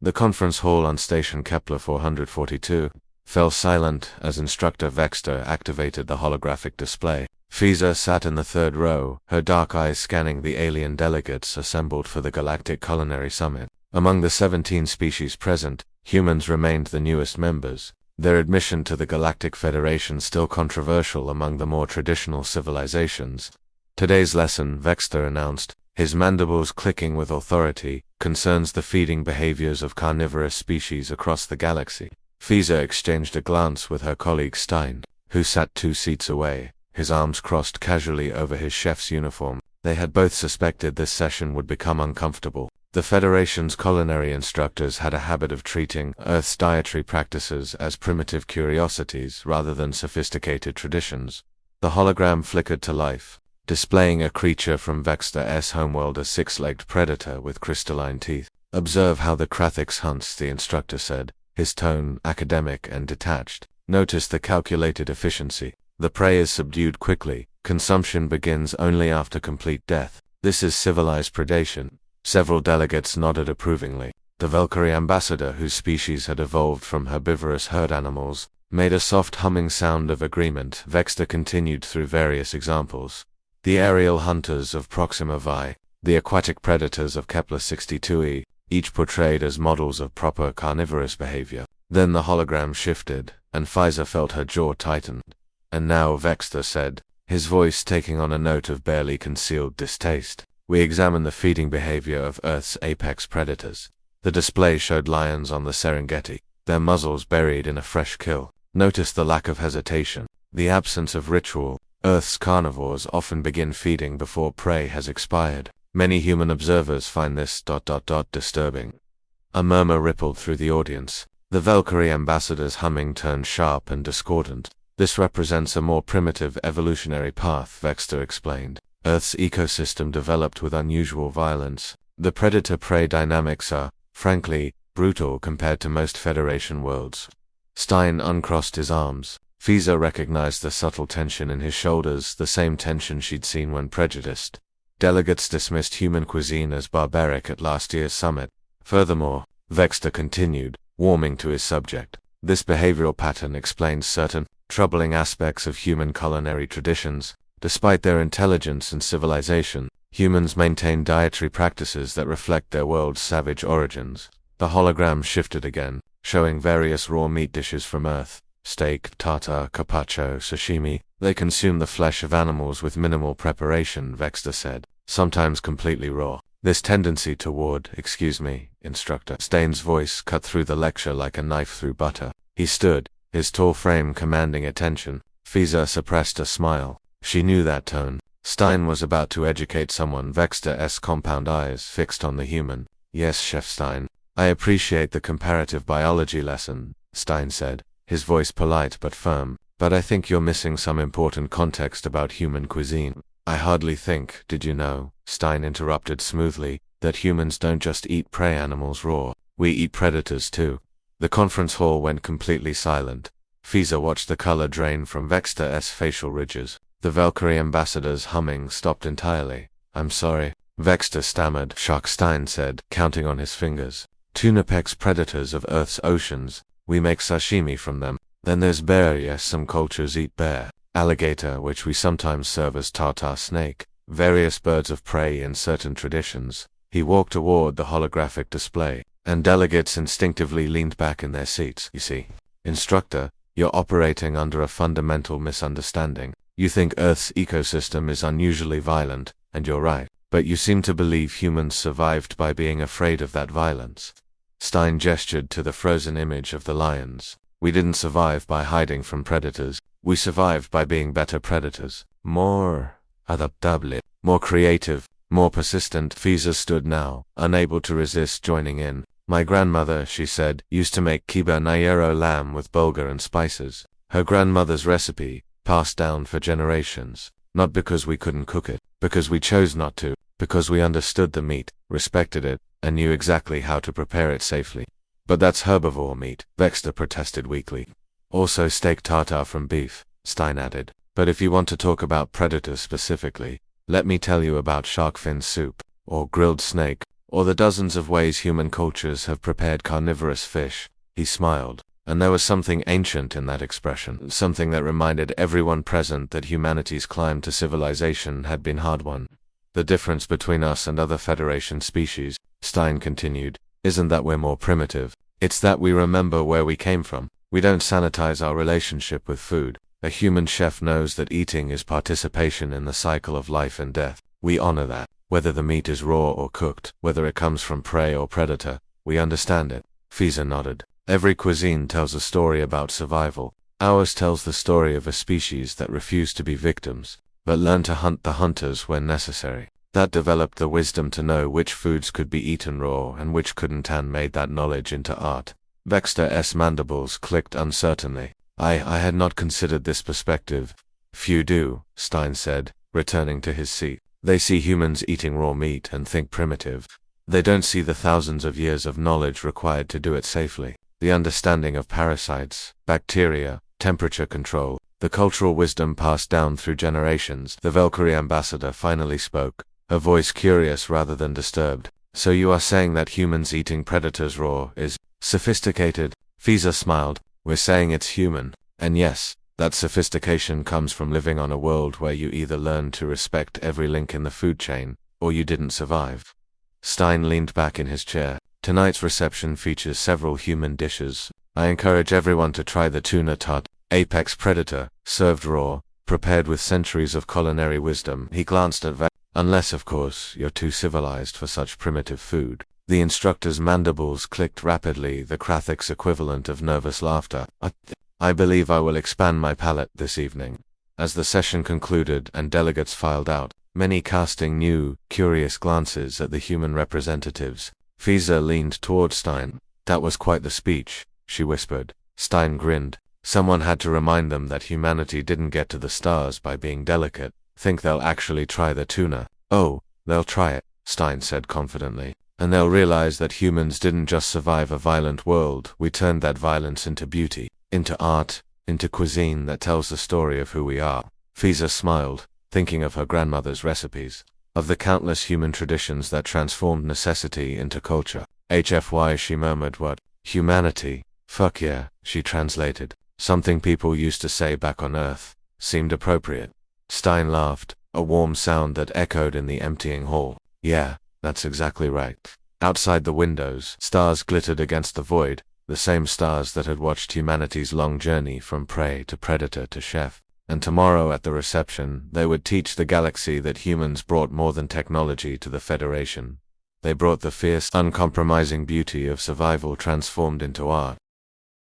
The conference hall on station Kepler 442 fell silent as Instructor Vexter activated the holographic display. Fiza sat in the third row, her dark eyes scanning the alien delegates assembled for the Galactic Culinary Summit. Among the 17 species present, humans remained the newest members, their admission to the Galactic Federation still controversial among the more traditional civilizations. Today's lesson, Vexter announced, his mandibles clicking with authority, concerns the feeding behaviors of carnivorous species across the galaxy. Fiza exchanged a glance with her colleague Stein, who sat 2 seats away, his arms crossed casually over his chef's uniform. They had both suspected this session would become uncomfortable. The Federation's culinary instructors had a habit of treating Earth's dietary practices as primitive curiosities rather than sophisticated traditions. The hologram flickered to life, displaying a creature from Vexter's homeworld, a 6-legged predator with crystalline teeth. "Observe how the Krathix hunts," the instructor said, his tone academic and detached. "Notice the calculated efficiency. The prey is subdued quickly. Consumption begins only after complete death. This is civilized predation." Several delegates nodded approvingly. The Valkyrie ambassador, whose species had evolved from herbivorous herd animals, made a soft humming sound of agreement. Vexter continued through various examples. The aerial hunters of Proxima Vi, the aquatic predators of Kepler 62e, each portrayed as models of proper carnivorous behavior. Then the hologram shifted, and Fiza felt her jaw tighten. "And now," Vexter said, his voice taking on a note of barely concealed distaste, "we examine the feeding behavior of Earth's apex predators." The display showed lions on the Serengeti, their muzzles buried in a fresh kill. Notice the lack of hesitation, the absence of ritual. Earth's carnivores often begin feeding before prey has expired. Many human observers find this ... disturbing. A murmur rippled through the audience. The Valkyrie ambassador's humming turned sharp and discordant. "This represents a more primitive evolutionary path," Vexter explained. "Earth's ecosystem developed with unusual violence. The predator-prey dynamics are, frankly, brutal compared to most Federation worlds." Stein uncrossed his arms. Fiza recognized the subtle tension in his shoulders, the same tension she'd seen when prejudiced. Delegates dismissed human cuisine as barbaric at last year's summit. Furthermore, Vexter continued, warming to his subject, this behavioral pattern explains certain troubling aspects of human culinary traditions. Despite their intelligence and civilization, humans maintain dietary practices that reflect their world's savage origins. The hologram shifted again, showing various raw meat dishes from Earth. Steak, tartar, carpaccio, sashimi. They consume the flesh of animals with minimal preparation, Vexter said, sometimes completely raw. This tendency toward, "Excuse me, Instructor." Stein's voice cut through the lecture like a knife through butter. He stood, his tall frame commanding attention. Fiza suppressed a smile. She knew that tone. Stein was about to educate someone. Vexter's compound eyes fixed on the human. "Yes, Chef Stein. I appreciate the comparative biology lesson," Stein said, his voice polite but firm, "but I think you're missing some important context about human cuisine." "I hardly think, did you know," Stein interrupted smoothly, "that humans don't just eat prey animals raw. We eat predators too." The conference hall went completely silent. Fiza watched the color drain from Vexter's facial ridges. The Valkyrie ambassador's humming stopped entirely. "I'm sorry," Vexter stammered. "Shark," Stein said, counting on his fingers. "Tunapex predators of Earth's oceans. We make sashimi from them. Then there's bear. Yes, some cultures eat bear. Alligator, which we sometimes serve as tartar snake. Various birds of prey in certain traditions." He walked toward the holographic display, and delegates instinctively leaned back in their seats. "You see, Instructor, you're operating under a fundamental misunderstanding. You think Earth's ecosystem is unusually violent, and you're right. But you seem to believe humans survived by being afraid of that violence." Stein gestured to the frozen image of the lions. "We didn't survive by hiding from predators. We survived by being better predators. More adaptable, more creative, more persistent." Fiza stood now, unable to resist joining in. "My grandmother," she said, "used to make kiba nayero lamb with bulgur and spices. Her grandmother's recipe, passed down for generations. Not because we couldn't cook it, because we chose not to, because we understood the meat, respected it, and knew exactly how to prepare it safely." "But that's herbivore meat," Vexter protested weakly. "Also steak tartare from beef," Stein added. "But if you want to talk about predators specifically, let me tell you about shark fin soup, or grilled snake." Or the dozens of ways human cultures have prepared carnivorous fish. He smiled. And there was something ancient in that expression, something that reminded everyone present that humanity's climb to civilization had been hard one. The difference between us and other Federation species, Stein continued, isn't that we're more primitive. It's that we remember where we came from. We don't sanitize our relationship with food. A human chef knows that eating is participation in the cycle of life and death. We honor that. Whether the meat is raw or cooked, whether it comes from prey or predator, we understand it. Fiza nodded. Every cuisine tells a story about survival. Ours tells the story of a species that refused to be victims, but learned to hunt the hunters when necessary. That developed the wisdom to know which foods could be eaten raw and which couldn't, and made that knowledge into art. Vexter's mandibles clicked uncertainly. I had not considered this perspective. Few do, Stein said, returning to his seat. They see humans eating raw meat and think primitive. They don't see the thousands of years of knowledge required to do it safely. The understanding of parasites, bacteria, temperature control, the cultural wisdom passed down through generations. The Valkyrie ambassador finally spoke, her voice curious rather than disturbed. So you are saying that humans eating predators raw is sophisticated? Fiza smiled. We're saying it's human. And yes, that sophistication comes from living on a world where you either learned to respect every link in the food chain, or you didn't survive. Stein leaned back in his chair. Tonight's reception features several human dishes. I encourage everyone to try the tuna tot, apex predator, served raw, prepared with centuries of culinary wisdom. He glanced at Vex. Unless, of course, you're too civilized for such primitive food. The instructor's mandibles clicked rapidly, the Krathik's equivalent of nervous laughter. I believe I will expand my palate this evening. As the session concluded and delegates filed out, many casting new, curious glances at the human representatives, Fiza leaned toward Stein. That was quite the speech, she whispered. Stein grinned. Someone had to remind them that humanity didn't get to the stars by being delicate. Think they'll actually try the tuna? Oh, they'll try it, Stein said confidently. And they'll realize that humans didn't just survive a violent world, we turned that violence into beauty, into art, into cuisine that tells the story of who we are. Fiza smiled, thinking of her grandmother's recipes, of the countless human traditions that transformed necessity into culture. HFY, she murmured. What? Humanity? Fuck yeah, she translated. Something people used to say back on Earth. Seemed appropriate. Stein laughed, a warm sound that echoed in the emptying hall. Yeah, that's exactly right. Outside the windows, stars glittered against the void, the same stars that had watched humanity's long journey from prey to predator to chef. And tomorrow at the reception, they would teach the galaxy that humans brought more than technology to the Federation. They brought the fierce, uncompromising beauty of survival transformed into art.